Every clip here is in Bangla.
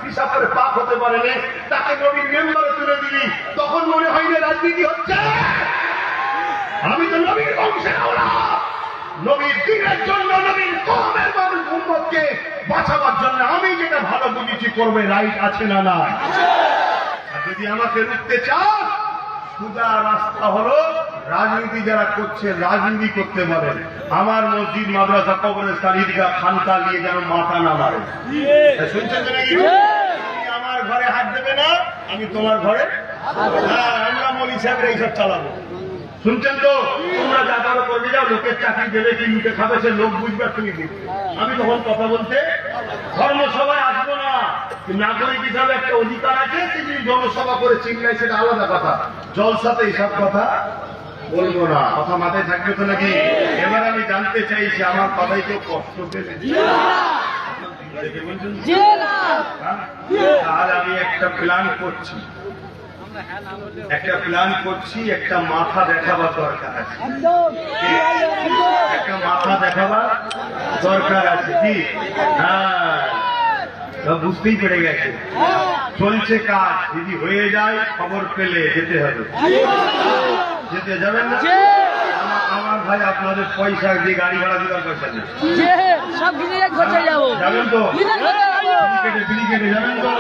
পিসাব করে পাক হতে পারেনি, তাকে নবীর মেম্বারে তুলে দিলি, তখন মনে হয় না রাজনীতি হচ্ছে? আমি তো নবীর বংশের আওলাদ, নবীর দিনের জন্য, নবীর কওমের মানুষ উম্মতকে বাঁচাবার জন্য আমি যেটা ভালো বুঝেছি করবে, রাইট আছে না না? আর যদি আমাকে রুখতে চাস, সোজা রাস্তা হলো রাজনীতি যারা করছে রাজনীতি করতে পারেন, আমার মসজিদ মাদ্রাসা কবরস্থান ঈদগাহ খানকা নিয়ে যেন মাথা না মারে। শুনছেন তো নাকি? আমার ঘরে হাত দেবে না, আমি তোমার ঘরে আমরা মলি সাহেব এইসব চালাবো। শুনছেন তো? তোমরা যা কারো করবে যাও, লোকের চাকরি দেবে কি লুটে খাবে সে লোক বুঝবে, তুমি বুঝবে। আমি তখন কথা বলতে ধর্মসভায় আসবো না, নাগরিক হিসাবে একটা অধিকার আছে, তিনি জনসভা করে চিনলাই সেটা আলাদা কথা, জলসাতে এইসব কথা বলবো না। কথা মাথায় থাকবে তো নাকি? এবার আমি জানতে চাইছি আমার কথাই কেউ কষ্ট পেলে? তাহলে আমি একটা প্ল্যান করছি, একটা মাথা দেখাবার দরকার আছে, একটা মাথা দেখাবার দরকার আছে কি? হ্যাঁ, বুঝতেই পেরে গেছে, চলছে কাজ, যদি হয়ে যায় খবর পেলে যেতে হবে। যেতে যাবেন না? আমার ভাই আপনাদের পয়সা দিয়ে গাড়ি ভাড়া দেওয়ার পয়সা নেই, যাবেন তো? বিড়ি কেটে যাবেন তো?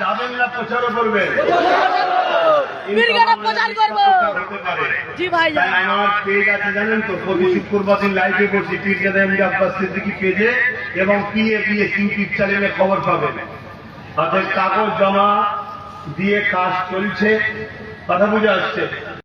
যাবেন না প্রচারও করবেন? আমার পেজ আছে জানেন তো, প্রতি শুক্রবার দিন লাইভে করছি পীরজাদা এমডি আব্বাস সিদ্দিকী পেজে, এবং PABS ইউটিউব চ্যানেলে খবর পাবেন। তাদের কাগজ জমা দিয়ে কাজ চলছে, কথা বুঝে আসছে।